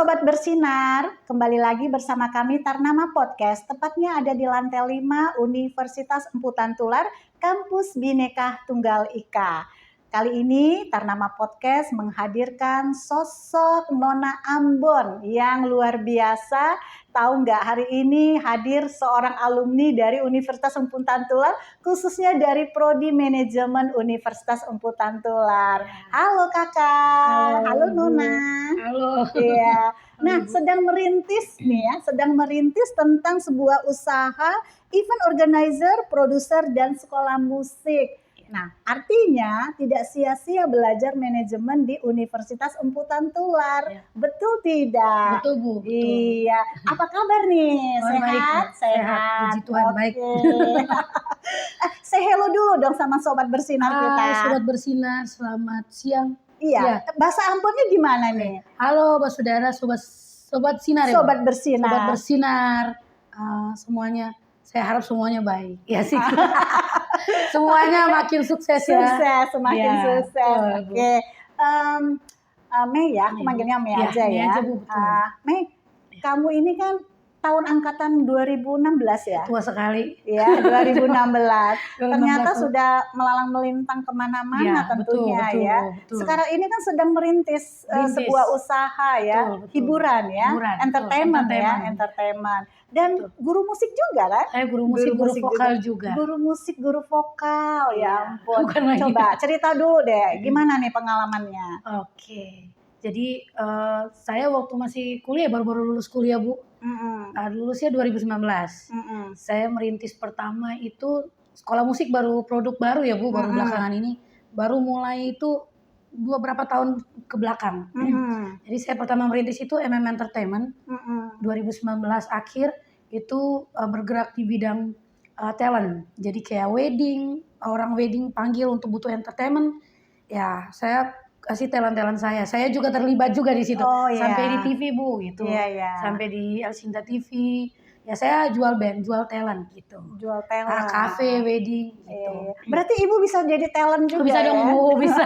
Sobat Bersinar, kembali lagi bersama kami Tarnama Podcast, tepatnya ada di lantai 5 Universitas Emputan Tular, Kampus Bhinneka Tunggal Ika. Kali ini Tarnama Podcast menghadirkan sosok Nona Ambon yang luar biasa. Tahu nggak, hari ini hadir seorang alumni dari Universitas Emputan Tular, khususnya dari Prodi Manajemen Universitas Emputan Tular. Halo kakak, halo Nona. Halo. Iya. Nah, sedang merintis tentang sebuah usaha event organizer, produser dan sekolah musik. Nah, artinya tidak sia-sia belajar manajemen di Universitas Emputan Tular. Ya. Betul tidak? Betul Bu, betul. Iya. Apa kabar nih? Kabar Sehat? baik, Bu. Sehat, puji Tuhan, baik. Say hello dulu dong sama Sobat Bersinar kita. Sobat Bersinar, selamat siang. Iya. Bahasa Ambonnya gimana nih? Halo saudara, sobat Sinar ya. Sobat Bersinar. Sobat Bersinar, semuanya. Saya harap semuanya baik. Ya sih. Semuanya makin sukses ya. Semakin sukses. Oke. Mei ya, aku manggilnya Mei aja Mei ya. aja, Bu, betul. Mei, kamu ini kan tahun angkatan 2016 ya? Tua sekali. Ya, 2016. Ternyata sudah melalang melintang kemana-mana tentunya betul, ya. Betul. Sekarang ini kan sedang merintis sebuah usaha ya, betul. Hiburan ya, entertainment. Dan guru musik juga kan? Saya guru musik, guru vokal juga. Guru musik, guru vokal, ya ampun. Bukan Coba cerita dulu deh, gimana nih pengalamannya? Oke. Jadi saya waktu masih kuliah, baru-baru lulus kuliah Bu. Lulusnya 2019. Saya merintis pertama itu sekolah musik, baru produk baru ya Bu, baru belakangan ini. Baru mulai itu beberapa tahun ke belakang. Jadi saya pertama merintis itu Entertainment. 2019 akhir itu bergerak di bidang talent. Jadi kayak orang wedding panggil untuk butuh entertainment. Ya, saya kasih talent saya. Saya juga terlibat juga di situ. Sampai di TV Bu gitu. Sampai di El Sinta TV. Ya saya jual band, jual talent gitu. Jual talent. Kafe, wedding gitu. Berarti Ibu bisa jadi talent juga. Bisa dong Bu, bisa.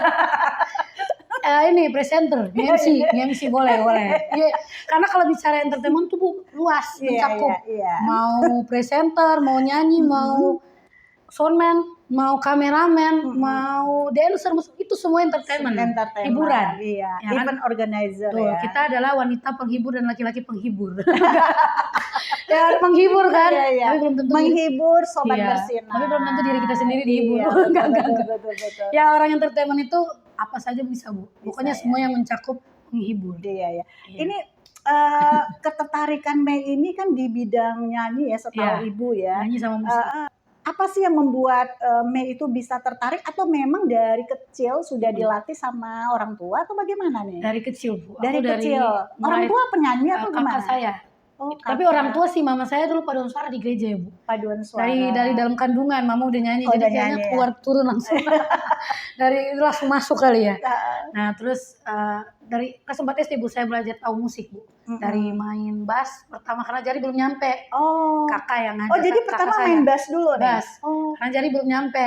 Ini presenter, MC boleh. Ya, karena kalau bicara entertainment tuh Bu, luas, mencakup. Mau presenter, mau nyanyi, mau soundman, mau kameramen, mau dancer, itu semua entertainment. Hiburan. Iya. Ya, event organizer. Tuh, ya. Kita adalah wanita penghibur dan laki-laki penghibur. Ya, menghibur kan? Tapi belum tentu menghibur Sobat Bersinar. Tapi belum tentu diri kita sendiri dihibur. Betul. Ya, orang entertainment itu apa saja bisa Bu. Pokoknya semua yang mencakup menghibur. Iya. Ini ketertarikan Mei ini kan di bidang nyanyi ya, setahu Ibu ya. Nyanyi sama musik. Apa sih yang membuat Mei itu bisa tertarik, atau memang dari kecil sudah dilatih sama orang tua atau bagaimana nih? Dari kecil Bu. Dari kecil. Orang tua penyanyi atau gimana? Kakak saya. Tapi orang tua sih, mama saya dulu paduan suara di gereja ya Bu. Paduan suara. Dari dalam kandungan mama udah nyanyi, jadi kayaknya keluar turun langsung. langsung masuk kali ya. Nah terus dari kelas 4 SD Bu, saya belajar tahu musik Bu. Dari main bass pertama, karena jari belum nyampe. Kakak yang ngajar. Jadi pertama main bass dulu nih? Bass. Karena jari belum nyampe.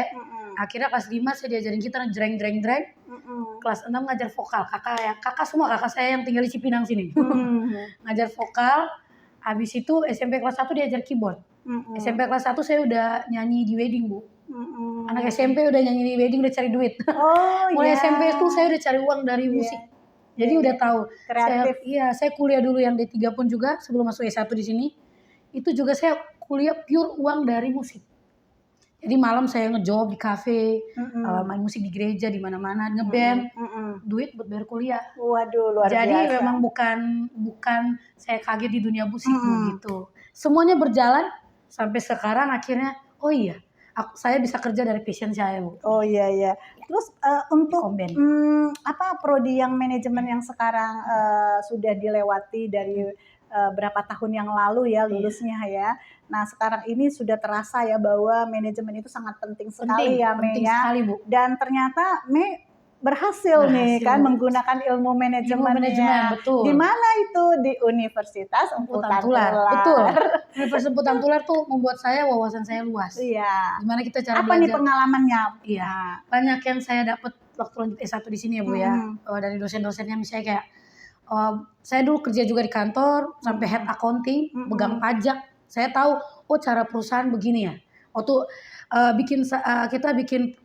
Akhirnya kelas 5 saya diajarin gitar, dreng. Kelas 6 ngajar vokal. Kakak saya yang tinggal di Cipinang sini. Ngajar vokal. Habis itu SMP kelas 1 diajar keyboard. SMP kelas 1 saya udah nyanyi di wedding Bu. Anak SMP udah nyanyi di wedding, udah cari duit. Mulai SMP itu saya udah cari uang dari musik. Jadi udah tahu. Kreatif. Saya kuliah dulu yang D3 pun juga sebelum masuk S1 di sini. Itu juga saya kuliah pure uang dari musik. Jadi malam saya ngejob di kafe, main musik di gereja, di mana-mana, ngeband, duit buat bayar kuliah. Waduh, luar biasa. Jadi memang bukan saya kaget di dunia musik gitu. Semuanya berjalan sampai sekarang akhirnya, saya bisa kerja dari passion saya Bu. Iya. Terus untuk prodi yang manajemen yang sekarang sudah dilewati dari berapa tahun yang lalu ya lulusnya ya. Nah sekarang ini sudah terasa ya bahwa manajemen itu sangat penting sekali ya Mei ya. Sekali, Bu. Dan ternyata Mei berhasil nih kan menggunakan ilmu manajemen. Betul. Di mana itu? Di Universitas Emputan Tular. Betul. Universitas Emputan Tular tuh membuat wawasan saya luas. Iya. Gimana kita cara belajar? Apa nih pengalamannya? Iya. Banyak yang saya dapat waktu lanjut S1 di sini ya Bu ya. Dari dosen-dosennya misalnya kayak saya dulu kerja juga di kantor sampai head accounting, pegang pajak. Saya tahu cara perusahaan begini ya. Waktu kita bikin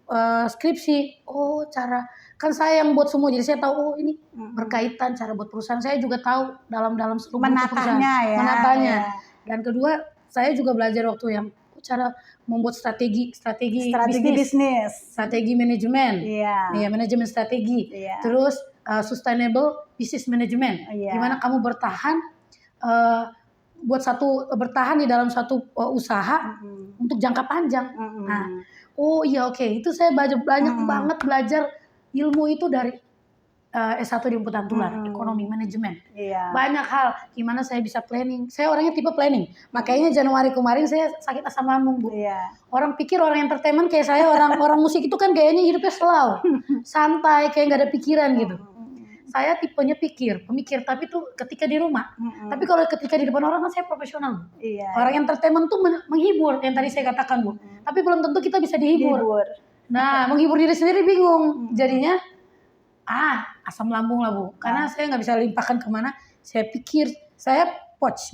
skripsi, cara kan saya yang buat semua, jadi saya tahu ini berkaitan cara buat perusahaan. Saya juga tahu dalam seluruh perusahaan, menatanya. Dan kedua, saya juga belajar waktu yang cara membuat strategi bisnis, strategi manajemen, manajemen strategi, terus sustainable business management. Gimana kamu bertahan bertahan di dalam satu usaha untuk jangka panjang. Nah, itu saya banyak banget belajar ilmu itu dari S1 di Imputan Tular, ekonomi manajemen. Banyak hal gimana saya bisa planning. Saya orangnya tipe planning. Makanya Januari kemarin saya sakit asam lambung, Bu. Orang pikir orang entertainment kayak saya, orang musik itu kan kayaknya hidupnya slow, santai, kayak nggak ada pikiran gitu. Saya tipenya pemikir, tapi tuh ketika di rumah. Tapi kalau ketika di depan orang kan saya profesional. Orang entertainment tuh menghibur, yang tadi saya katakan, Bu. Tapi belum tentu kita bisa dihibur. Nah, menghibur diri sendiri bingung. Jadinya asam lambung lah, Bu. Karena saya nggak bisa limpahkan kemana. Saya pikir, saya watch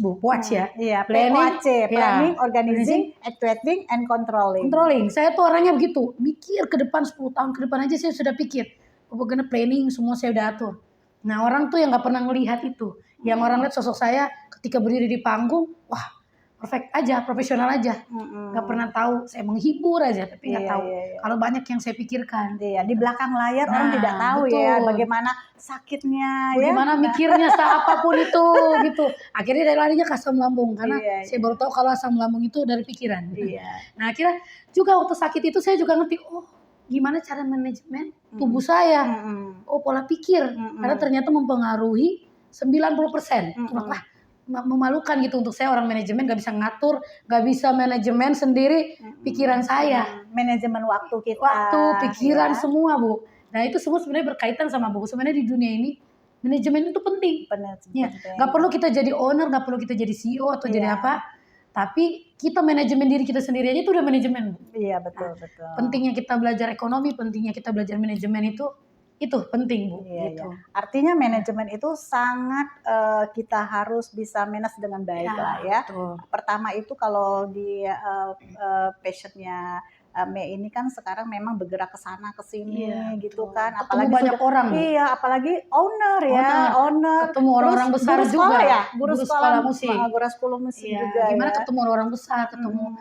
ya. Planning, organizing, actuating, and controlling. Saya tuh orangnya begitu. Mikir ke depan 10 tahun ke depan aja saya sudah pikir. Bagaimana planning semua saya udah atur. Nah, orang tuh yang nggak pernah melihat itu. Yang orang lihat sosok saya ketika berdiri di panggung, wah perfect aja, profesional aja. Nggak pernah tahu, saya menghibur aja, tapi nggak tahu. Kalau banyak yang saya pikirkan. Di belakang layar orang tidak tahu bagaimana sakitnya, bagaimana mikirnya apapun itu, gitu. Akhirnya dari larinya ke asam lambung, karena saya baru tahu kalau asam lambung itu dari pikiran. Nah, akhirnya juga waktu sakit itu saya juga ngerti, gimana cara manajemen tubuh saya, pola pikir, karena ternyata mempengaruhi 90%. Wah, memalukan gitu untuk saya, orang manajemen gak bisa ngatur, gak bisa manajemen sendiri pikiran saya. Manajemen waktu kita. Pikiran semua, Bu. Nah, itu semua sebenarnya berkaitan sama Bu. Sebenarnya di dunia ini manajemen itu penting. Gak perlu kita jadi owner, gak perlu kita jadi CEO atau jadi apa. Tapi kita manajemen diri kita sendiri aja itu udah manajemen. Betul. Pentingnya kita belajar ekonomi, pentingnya kita belajar manajemen itu penting, Bu. Gitu. Artinya manajemen itu sangat kita harus bisa manage dengan baik lah ya. Betul. Pertama itu kalau di passionnya Mei ini kan sekarang memang bergerak ke sana ke sini gitu kan. Apalagi banyak orang. Apalagi owner. Ketemu orang-orang besar guru juga. Guru sekolah musik. Guru sekolah musik juga. Gimana ketemu orang besar, ketemu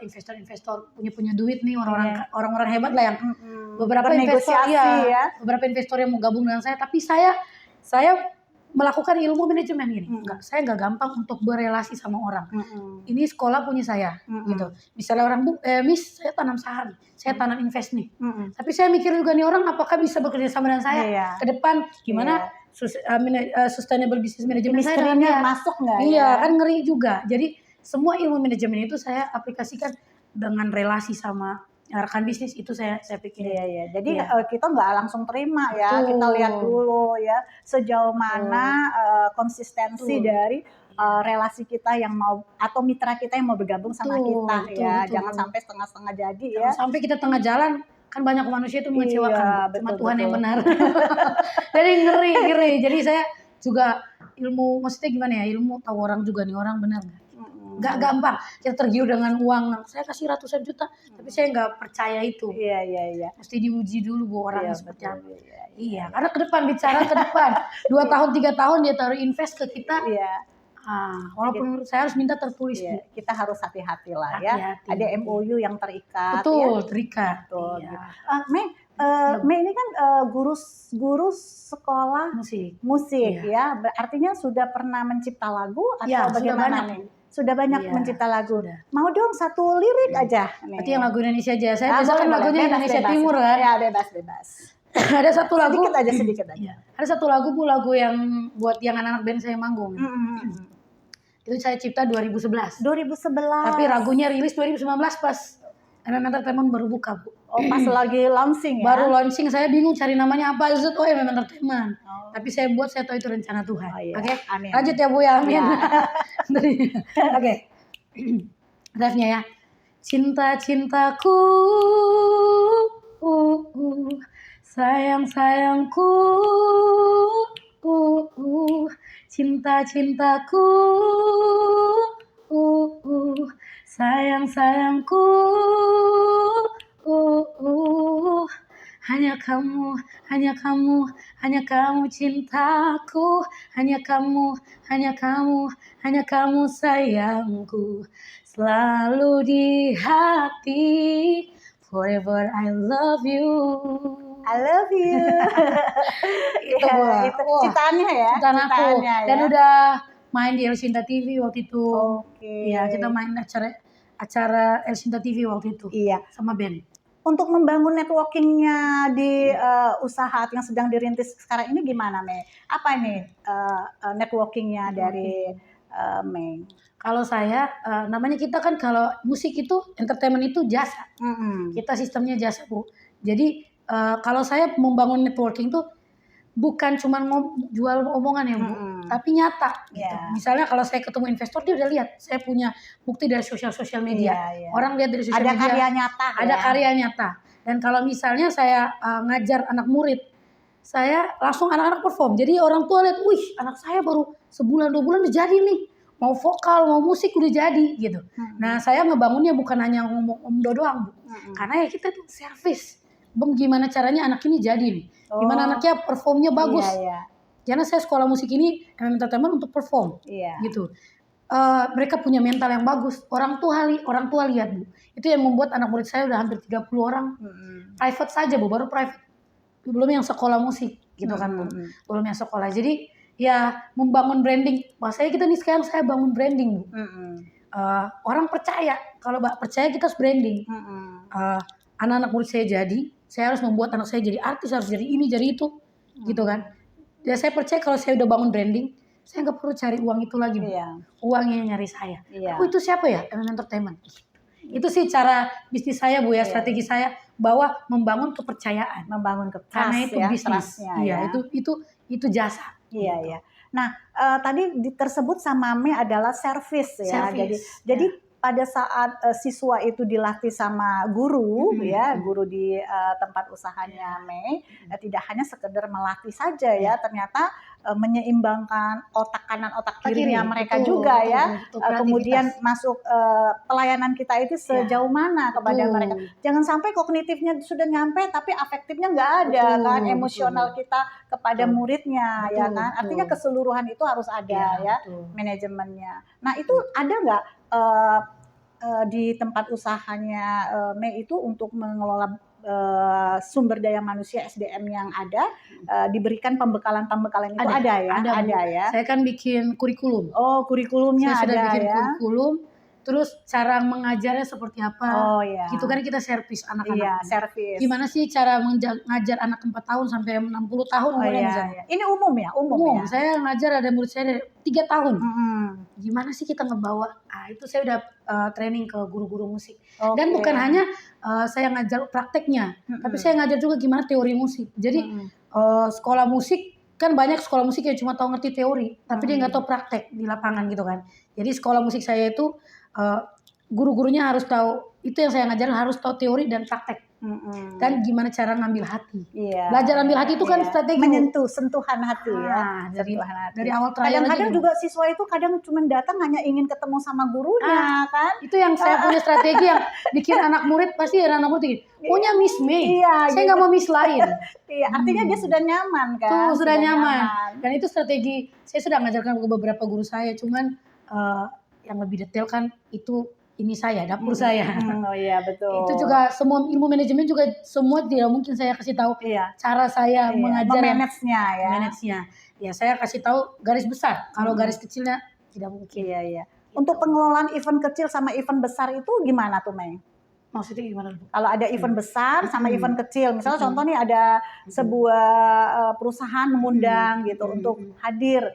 investor punya duit nih, orang-orang hebat lah yang beberapa investor yang mau gabung dengan saya, tapi saya melakukan ilmu manajemen ini. Saya nggak gampang untuk berelasi sama orang. Ini sekolah punya saya, gitu. Misalnya orang, Miss, saya tanam saham, saya tanam invest nih. Tapi saya mikir juga nih orang apakah bisa bekerja sama dengan saya ke depan, gimana sustainable business management saya masuk nggak? Kan ngeri juga. Jadi semua ilmu manajemen itu saya aplikasikan dengan relasi sama rekan bisnis itu saya pikir. Jadi kita nggak langsung terima ya. Kita lihat dulu ya sejauh mana konsistensi dari relasi kita yang mau atau mitra kita yang mau bergabung sama kita ya. Jangan sampai setengah-setengah jadi ya. Jangan sampai kita tengah jalan, kan banyak manusia itu mengecewakan. Cuma Tuhan yang benar. Jadi ngeri. Jadi saya juga ilmu, maksudnya gimana ya, ilmu tahu orang juga nih orang benar nggak. Gak gampang kita tergiur dengan uang. Saya kasih ratusan juta, tapi saya nggak percaya itu. Mesti diuji dulu Bu orangnya seperti apa. Karena ke depan, bicara ke depan 2 tahun 3 tahun dia taruh invest ke kita. Walaupun saya harus minta tertulis. Kita harus hati-hati lah ya. Ada MOU yang terikat. Terikat. Mei ini kan guru sekolah musik ya. Artinya sudah pernah mencipta lagu atau bagaimana nih? Sudah banyak mencipta lagu. Mau dong satu lirik aja. Berarti yang lagu Indonesia aja. Saya biasa kan lagunya Indonesia Timur kan. Ya bebas. Ada satu lagu. Sedikit aja. Ada satu lagu Bu, lagu yang buat yang anak-anak band saya manggung. Itu saya cipta 2011. Tapi lagunya rilis 2019 pas Entertainment baru buka Bu. Pas lagi launching ya? Baru launching, saya bingung cari namanya apa. Entertainment. Tapi saya tahu itu rencana Tuhan. Oke? Lanjut ya Bu ya, amin. Oke. Refnya ya. Cinta-cintaku, sayang-sayangku, cinta-cintaku, sayang-sayangku, hanya kamu, hanya kamu, hanya kamu cintaku, hanya kamu, hanya kamu, hanya kamu sayangku, selalu di hati, forever I love you. I love you. Itu Ya, itu ciptaannya ya. Ciptaan aku. Ciptaannya Dan ya. udah main di El Cinta TV waktu itu. Oke. Iya, kita main acara El Cinta TV waktu itu. Iya. Sama band. Untuk membangun networkingnya di usaha yang sedang dirintis sekarang ini gimana, Mei? Apa ini networkingnya dari Mei? Kalau saya, namanya kita kan kalau musik itu, entertainment itu jasa. Kita sistemnya jasa, Bu. Jadi kalau saya membangun networking tuh bukan cuma jual omongan ya, Bu, tapi nyata. Gitu. Yeah. Misalnya kalau saya ketemu investor, dia udah lihat saya punya bukti dari sosial media. Orang lihat dari sosial media. Ada karya nyata. Ada karya nyata. Dan kalau misalnya saya ngajar anak murid, saya langsung anak-anak perform. Jadi orang tua lihat, wih, anak saya baru sebulan 2 bulan udah jadi nih. Mau vokal, mau musik udah jadi gitu. Nah, saya ngebangunnya bukan hanya ngomong omdo doang, Bu. Karena ya kita tuh servis. Gimana caranya anak ini jadi nih? Gimana anaknya performnya bagus? Karena saya sekolah musik ini entertainment untuk perform, gitu. Mereka punya mental yang bagus. Orang tua lihat, Bu. Itu yang membuat anak murid saya udah hampir 30 orang. Private saja, Bu, baru private. Belum yang sekolah musik, gitu kan, Bu. Belum yang sekolah. Jadi ya membangun branding. Bahasanya kita nih sekarang saya bangun branding, Bu. Orang percaya. Kalau percaya kita harus branding. Anak-anak murid saya harus membuat anak saya jadi artis, harus jadi ini, jadi itu, gitu kan. Ya saya percaya kalau saya udah bangun branding, saya nggak perlu cari uang itu lagi, Bu. Uangnya nyari saya. Aku itu siapa ya? Entertainment. Itu sih cara bisnis saya, Bu, ya, strategi saya bahwa membangun kepercayaan. Karena itu bisnis. Iya, itu jasa. Iya, iya. Nah, tadi tersebut sama Mei adalah service ya. Jadi pada saat siswa itu dilatih sama guru ya, guru di tempat usahanya Mei, tidak hanya sekedar melatih saja ya, ternyata menyeimbangkan otak kanan otak kirinya mereka juga ya. Kemudian masuk pelayanan kita itu sejauh mana kepada mereka. Jangan sampai kognitifnya sudah nyampe tapi afektifnya nggak ada kan, emosional kita kepada muridnya ya kan. Artinya keseluruhan itu harus ada ya manajemennya. Nah, itu ada nggak di tempat usahanya Mei itu untuk mengelola sumber daya manusia SDM yang ada, diberikan pembekalan itu ada ya? Saya kan bikin kurikulum. Oh, kurikulumnya saya sudah bikin ya? Kurikulum. Terus cara mengajarnya seperti apa? Gitu kan kita servis anak-anak. Iya, servis. Gimana sih cara ngajar anak 4 tahun sampai 60 tahun umurnya misalnya? Ini umum ya? Umum ya? Saya ngajar ada murid saya dari 3 tahun. Gimana sih kita ngebawa? Itu saya udah training ke guru-guru musik. Dan bukan hanya saya ngajar prakteknya, tapi saya ngajar juga gimana teori musik. Jadi sekolah musik kan banyak sekolah musik yang cuma tahu ngerti teori, tapi dia nggak tahu praktek di lapangan gitu kan. Jadi sekolah musik saya itu guru-gurunya harus tahu, itu yang saya ngajarin harus tahu teori dan praktek. Dan gimana cara ngambil hati. Belajar ambil hati itu kan strategi menyentuh, sentuhan hati ya. Dari awal terakhir. Kadang-kadang juga siswa itu kadang cuma datang hanya ingin ketemu sama gurunya kan. Itu yang saya punya strategi yang bikin anak murid pasti anak murid punya Miss Mei. Saya nggak mau Miss lain. Artinya dia sudah nyaman kan. Tuh sudah nyaman. Dan itu strategi saya sudah ngajarkan ke beberapa guru saya. Cuman yang lebih detail kan itu ini saya, dapur saya. Oh iya, betul. Itu juga semua ilmu manajemen juga semua tidak mungkin saya kasih tahu cara saya mengajar. Manage-nya. Ya saya kasih tahu garis besar. Kalau garis kecilnya tidak mungkin. Iya. Untuk pengelolaan event kecil sama event besar itu gimana tuh, Mei? Maksudnya gimana? Kalau ada event besar sama event kecil, misalnya contoh nih ada sebuah perusahaan mengundang gitu untuk hadir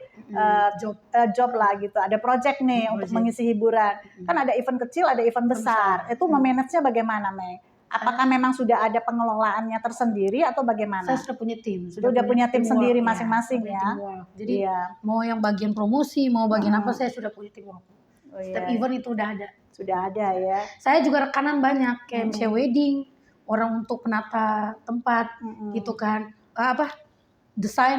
job lah gitu, ada project nih untuk mengisi hiburan. Kan ada event kecil, ada event besar. Itu memanage-nya bagaimana, Mei? Apakah memang sudah ada pengelolaannya tersendiri atau bagaimana? Saya sudah punya tim. Sudah punya tim sendiri masing-masing ya. Jadi mau yang bagian promosi, mau bagian apa saya sudah punya tim. Setiap event itu udah ada. Sudah ada ya. Saya juga rekanan banyak kayak misalnya wedding, orang untuk penata tempat gitu kan. desain,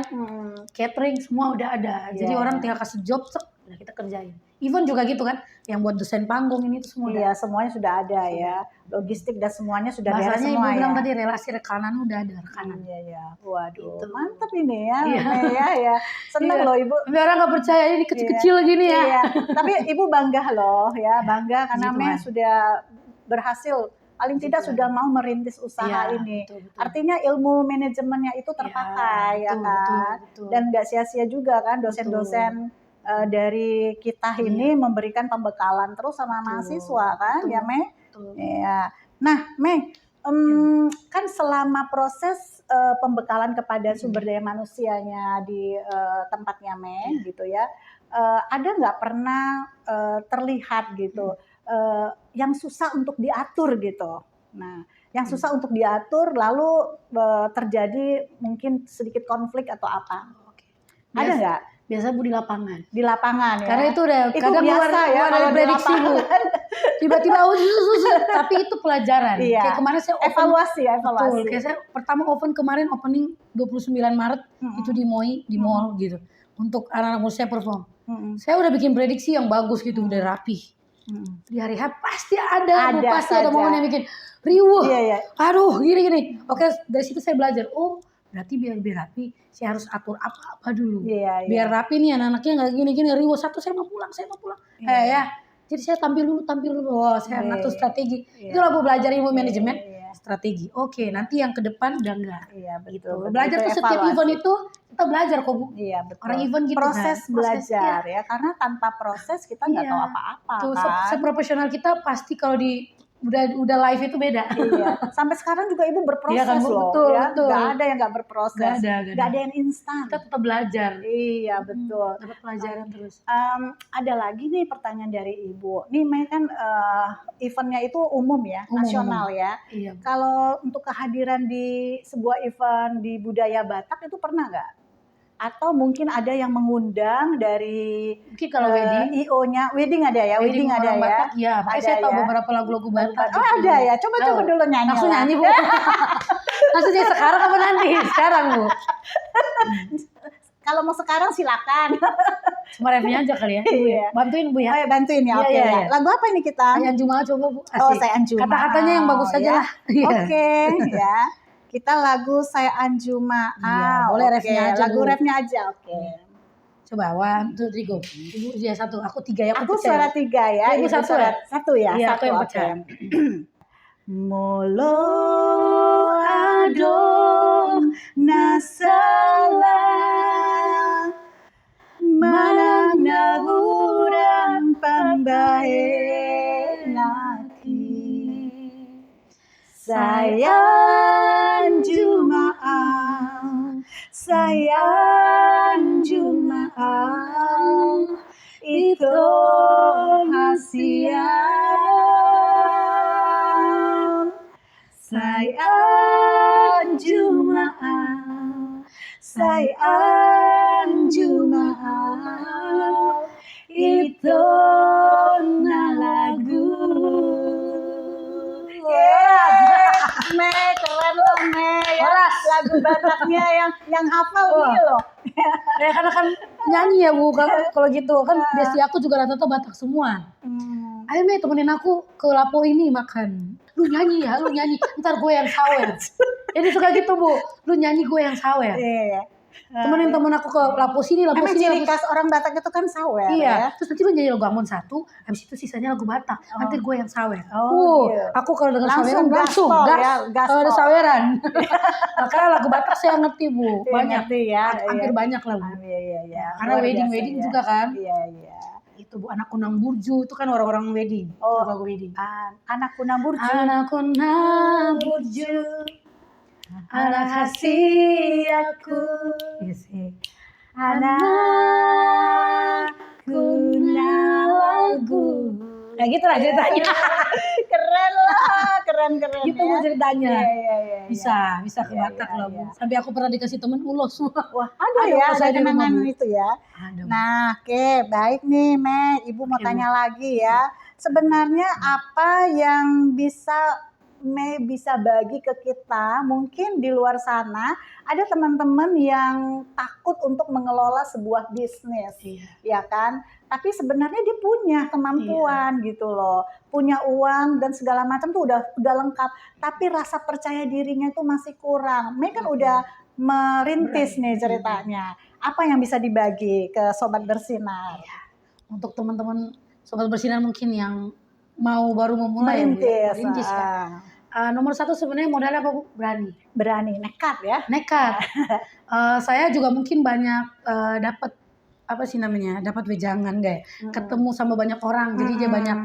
catering semua udah ada. Jadi orang tinggal kasih job, udah kita kerjain. Event juga gitu kan, yang buat desain panggung ini itu semua. Iya, semuanya sudah ada ya. Logistik dan semuanya sudah beres Bahasanya semua Ibu bilang ya. tadi relasi rekanan udah ada rekanan. Iya. Waduh, Gitu. mantap ini ya. Iya. Ya. Senang loh Ibu. Tapi orang nggak percaya ini kecil-kecil gini ya. Iya. Tapi Ibu bangga loh ya, bangga karena Puji Mei Tuhan. sudah berhasil. Paling Puji tidak Tuhan. sudah mau merintis usaha ini. Betul. Artinya ilmu manajemennya itu terpakai ya kan. Betul. Dan nggak sia-sia juga kan dosen-dosen dari kita ini memberikan pembekalan terus sama mahasiswa kan ya Mei. Ya. Nah Mei, kan selama proses pembekalan kepada sumber daya manusianya di tempatnya Mei gitu ya, ada nggak pernah terlihat gitu yang susah untuk diatur gitu. Nah, yang susah untuk diatur lalu terjadi mungkin sedikit konflik atau apa? Ada nggak? Biasa Bu di lapangan. Di lapangan ya. Karena itu udah itu kadang biasa ya dari prediksi Bu. Tiba-tiba tapi itu pelajaran. Iya. Kayak kemarin saya evaluasi. Betul. Kayak saya pertama opening 29 Maret itu di MOI, di mall gitu. Untuk anak-anak muda saya perform. Saya udah bikin prediksi yang bagus gitu, udah rapi. Di hari H pasti ada pasti ada momen yang bikin riuh. Iya. Aduh, gini. Oke, dari situ saya belajar. Oh, berarti biar rapi, saya harus atur apa dulu. Iya. Biar rapi nih anak-anaknya nggak gini riuh. Satu saya mau pulang. Ya. Jadi saya tampil dulu. Oh, saya ngatur strategi. Itulah Bu belajar ilmu manajemen. Strategi. Oke, nanti yang ke depan udah enggak. Iya, betul. Gitu. Belajar tuh setiap event itu kita belajar kok Bu. Iya, betul. Orang event gitu proses kan. Belajar ya, karena tanpa proses kita nggak tahu apa-apa Tuh, kan. seprofesional kita pasti kalau di udah live itu beda. Iya. Sampai sekarang juga Ibu berproses kan, Bu? loh. Betul. Nggak ada yang nggak berproses. Nggak ada yang instan. Kita tetap belajar. Iya, betul. Dapat pelajaran terus. Ada lagi nih pertanyaan dari Ibu. Nih Mei kan eventnya itu umum ya, nasional ya. Iya. Kalau untuk kehadiran di sebuah event di budaya Batak itu pernah nggak? Atau mungkin ada yang mengundang dari mungkin kalau IO-nya, wedding ada ya, wedding ada ya. Batak, ya, makanya saya tahu beberapa lagu-lagu Batak. Oh, ada ya, coba dulu nyanyi. Langsung nyanyi Bu. Langsung jadi sekarang apa nanti? Sekarang Bu. Kalau mau sekarang silakan. Cuma refnya aja kali ya. Iya. Bantuin Bu ya. Oh ya, bantuin ya. Oke. Iya. Lagu apa ini kita? Saya Anjuma coba Bu. Asik. Oh, saya Anjuma. Kata-katanya yang bagus aja lah. Oke, ya. Kita lagu Saya Anjuma. Iya, boleh refnya aja. Lagu refnya aja. Oke. Coba 1, 2, 3 go. Ibu dia 1, aku 3 ya. Aku suara 3 ya. Ibu 1 ya. 1 ya. Iya, aku yang pecah. Molo adong nasalah manang nahurang pambahe laki sayang Jumaah itu hasiang sayang Jumaah itu lagu. Mei, keren loh Mei ya. Lagu Bataknya yang hafal nih loh. Ya karena kan nyanyi ya Bu, kalau gitu kan besti aku juga rata-rata Batak semua. Ayo Mei temenin aku ke Lapo ini makan. Lu nyanyi, ntar gue yang sawer. Jadi suka gitu Bu, lu nyanyi gue yang sawer. Iya. Temenin temen aku ke Lapo sini. Ciri khas orang Batak itu kan sawer. Iya. Ya? Terus nanti lu nyanyi lagu Ambon 1, habis itu sisanya lagu Batak. Nanti gue yang sawer. Iya. Aku kalau dengar langsung saweran kalau ada saweran. Makanya lagu Batak saya ngerti Bu, banyak ya. Hampir banyak lah Bu. Iya. Karena wedding juga kan. Iya. Itu Bu, anak kunang burju itu kan orang-orang wedding. Lagu wedding. Anak kunang burju. Anak kunang burju. Anak kasih aku. Anak kunang lagu. Nah gitu lah ceritanya. Keren lah, keren. Gitu Bu ceritanya. Iya. Bisa ke Batak lah Bu. Sampai aku pernah dikasih temen ulos. Wah, ada kenangan itu ya. Ada. Nah, oke, baik nih Mei. Ibu mau tanya lagi ya. Sebenarnya apa yang bisa Mei bisa bagi ke kita, mungkin di luar sana ada teman-teman yang takut untuk mengelola sebuah bisnis, ya kan? Tapi sebenarnya dia punya kemampuan gitu loh, punya uang dan segala macam tuh udah lengkap, tapi rasa percaya dirinya itu masih kurang. Mei kan udah merintis nih ceritanya. Apa yang bisa dibagi ke Sobat Bersinar? Untuk teman-teman Sobat Bersinar mungkin yang mau baru memulai merintis kan. Nomor satu sebenarnya modalnya apa Bu? Berani, nekat ya. Nekat. Saya juga mungkin banyak dapat apa sih namanya, dapat wejangan kayak ketemu sama banyak orang, jadi dia banyak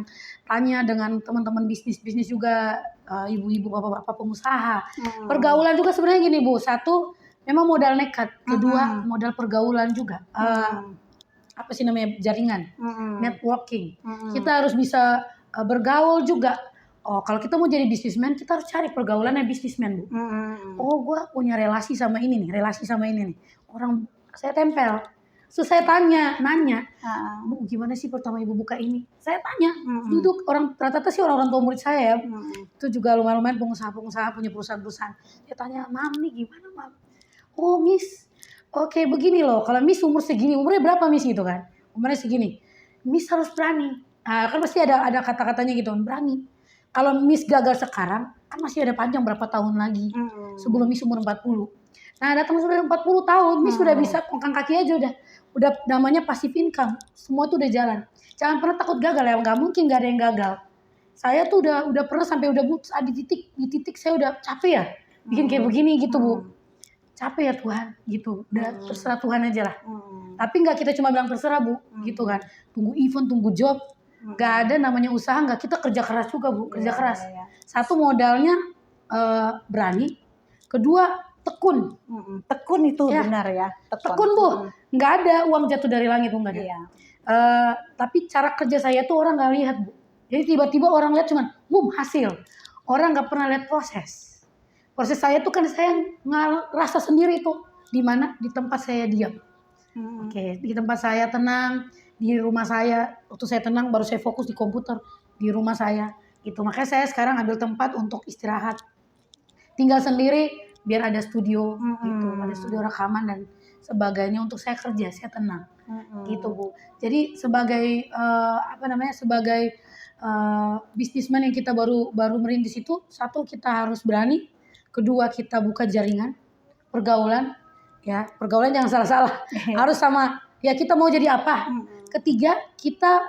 tanya dengan teman-teman bisnis juga, ibu-ibu, bapak-bapak pengusaha. Pergaulan juga sebenarnya gini Bu, satu memang modal nekat, kedua modal pergaulan juga. Apa sih namanya, jaringan, networking. Kita harus bisa bergaul juga. Oh, kalau kita mau jadi bisnismen, kita harus cari pergaulannya bisnismen, Bu. Oh, gue punya relasi sama ini nih. Orang saya tempel. Terus saya nanya, Bu, gimana sih pertama ibu buka ini? Saya tanya, duduk orang rata-rata sih orang tua murid saya ya. Itu juga lumayan pengusaha-pengusaha punya perusahaan-perusahaan. Saya tanya, Mam nih gimana Mam? Oh Miss, oke begini loh. Kalau Miss umur segini, umurnya berapa Miss gitu kan? Umurnya segini. Miss harus berani. Kan pasti ada kata-katanya gitu, berani. Kalau Miss gagal sekarang, kan masih ada panjang berapa tahun lagi. Sebelum Miss umur 40. Nah datang sudah 40 tahun, Miss sudah bisa pengkang kaki aja udah namanya passive income. Semua tuh udah jalan. Jangan pernah takut gagal ya, nggak mungkin nggak ada yang gagal. Saya tuh udah pernah sampai di titik saya udah capek ya, bikin kayak begini gitu Bu. Capek ya Tuhan gitu, udah terserah Tuhan aja lah. Tapi nggak kita cuma bilang terserah Bu, gitu kan. Tunggu event, tunggu job, nggak ada namanya usaha, nggak, kita kerja keras juga Bu, kerja keras. Satu modalnya berani, kedua tekun. Tekun itu benar ya. Tekun Bu, nggak ada uang jatuh dari langit Bu, nggak ada. Tapi cara kerja saya tuh orang nggak lihat Bu. Jadi tiba-tiba orang lihat cuman, boom hasil. Orang nggak pernah lihat proses. Proses saya tuh kan saya ngerasa sendiri tuh di mana, di tempat saya diam. Oke, di tempat saya tenang, di rumah saya. Waktu saya tenang baru saya fokus di komputer di rumah saya. Itu makanya saya sekarang ambil tempat untuk istirahat. Tinggal sendiri biar ada studio gitu, ada studio rekaman dan sebagainya untuk saya kerja, saya tenang. Gitu Bu. Jadi sebagai sebagai bisnismen yang kita baru merintis itu, satu kita harus berani. Kedua kita buka jaringan, pergaulan jangan salah-salah, harus sama ya kita mau jadi apa. Ketiga kita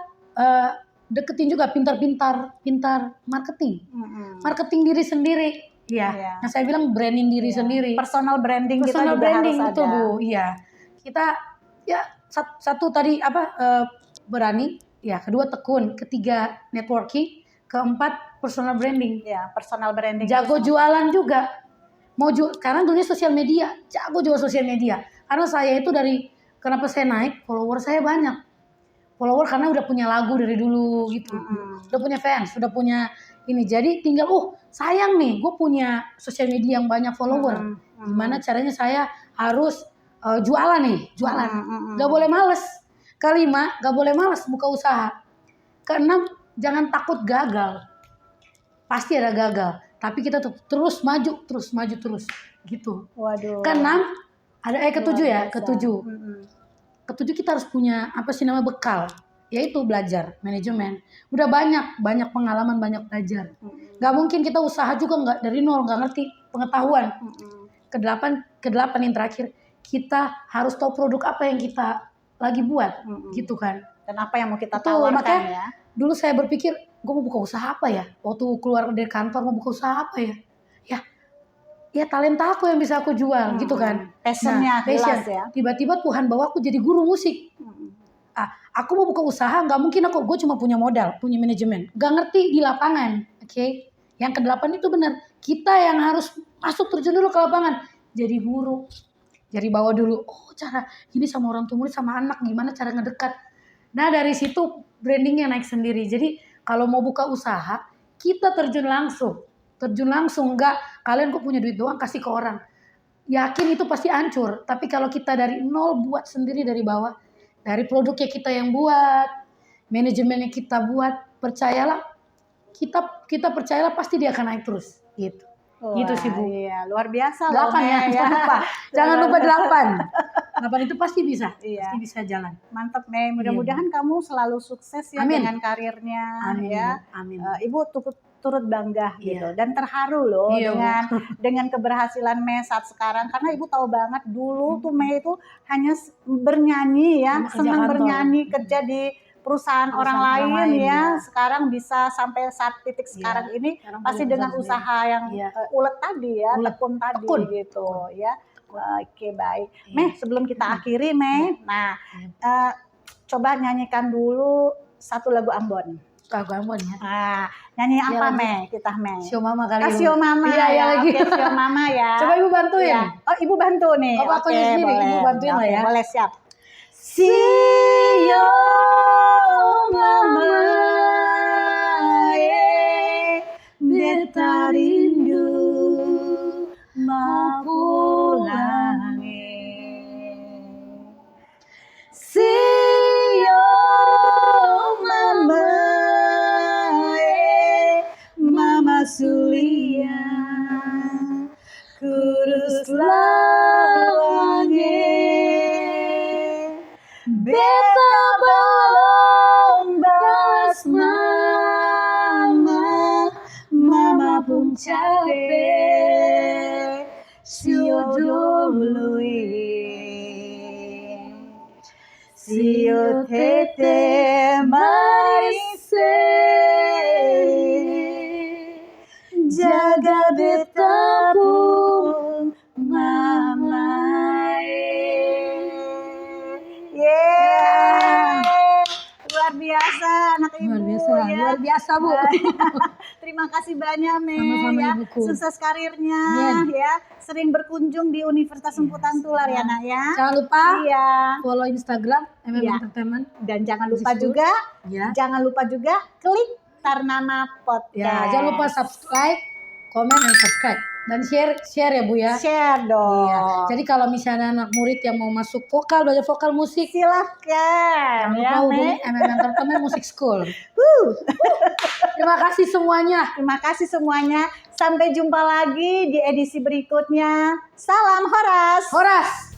deketin juga pintar marketing, marketing diri sendiri, Yang saya bilang branding diri sendiri, personal branding kita juga branding, harus betul ada. Bu, kita satu tadi berani, kedua tekun, ketiga networking, keempat personal branding. Personal branding. Jago jualan juga. Karena dunia sosial media, jago jual sosial media. Karena saya itu kenapa saya naik, follower saya banyak. Follower karena udah punya lagu dari dulu gitu. Udah punya fans, udah punya ini. Jadi tinggal, sayang nih, gue punya sosial media yang banyak follower. Gimana caranya saya harus jualan. Gak boleh males. Kelima, gak boleh malas buka usaha. Keenam, jangan takut gagal. Pasti ada gagal, tapi kita terus maju gitu. Waduh. Keenam, ada ketujuh kita harus punya bekal, yaitu belajar manajemen. Udah banyak pengalaman, banyak belajar. Gak mungkin kita usaha juga nggak dari nol, nggak ngerti pengetahuan. Kedelapan yang terakhir, kita harus tahu produk apa yang kita lagi buat, gitu kan. Dan apa yang mau kita tawarkan. Makanya, dulu saya berpikir, gue mau buka usaha apa ya? Waktu keluar dari kantor mau buka usaha apa ya? Ya talenta aku yang bisa aku jual, gitu kan. Passionnya jelas ya. Tiba-tiba Tuhan bawa aku jadi guru musik. Aku mau buka usaha, nggak mungkin gue cuma punya modal, punya manajemen, nggak ngerti di lapangan. Oke. Yang kedelapan itu benar, kita yang harus masuk terjun dulu ke lapangan, jadi guru. Jadi bawa dulu, cara gini sama orang tua murid, sama anak, gimana cara ngedekat. Nah dari situ brandingnya naik sendiri. Jadi kalau mau buka usaha, kita terjun langsung, enggak kalian kok punya duit doang kasih ke orang. Yakin itu pasti hancur. Tapi kalau kita dari nol buat sendiri dari bawah, dari produknya kita yang buat, manajemennya kita buat, percayalah kita percayalah pasti dia akan naik terus gitu. Gitu sih Bu. Iya, luar biasa loh 8 ya, jangan lupa. Jangan lupa 8. 8 itu pasti bisa. Iya. Pasti bisa jalan. Mantap Mei, mudah-mudahan kamu selalu sukses ya Amin. dengan karirnya. Amin. Ya. Amin. Ibu turut bangga Iya. gitu dan terharu loh Iya, dengan keberhasilan Mei saat sekarang, karena Ibu tahu banget dulu tuh Mei itu hanya bernyanyi ya, Sama kerja senang kantor. bernyanyi, kerja di perusahaan orang lain ya. ya. Sekarang bisa sampai saat titik sekarang ini Sekarang pasti punya dengan perusahaan usaha yang Iya. ulet tadi ya, Ulet. tekun tadi Tekun. gitu ya. Oke, baik. Iya. Mei, sebelum kita akhiri Mei, nah coba nyanyikan dulu satu lagu Ambon. Lagu Ambon ya. Nah, nyanyi Iya, apa lagu. Mei? Kita Mei. Sio Mama kali ini. Sio Mama Iya, ya. lagi. Oke, Sio Mama ya. Coba Ibu bantuin. Ya. Oh, Ibu bantu nih. Oh, aku sendiri. boleh. Ibu bantuin lah ya. Boleh, siap. Sio Mama beta rindu mau pulang. Sio Mama Mama Sulia kurus lawange beta belum balas Mama pun capek sio dului sio tete marise jaga beta pun Mama. Luar biasa anak Ibu. Luar biasa, ya. luar biasa Bu. Terima kasih banyak Mei Sama-sama, ya. Ibuku. Sukses karirnya Amin. ya. Sering berkunjung di Universitas Semputan Tular ya Nak ya. Jangan lupa Iya. follow Instagram MM Iya. Entertainment. Dan jangan lupa Music juga Ya. klik Tarnama Podcast. Ya, jangan lupa subscribe, comment, dan subscribe. Dan share ya Bu ya. Share dong. Iya. Jadi kalau misalnya anak murid yang mau masuk vokal, belajar vokal musik, Silahkan jangan ya lupa hubungi Mei. MM Entertainment Music School. Terima kasih semuanya. Terima kasih semuanya. Sampai jumpa lagi di edisi berikutnya. Salam Horas. Horas.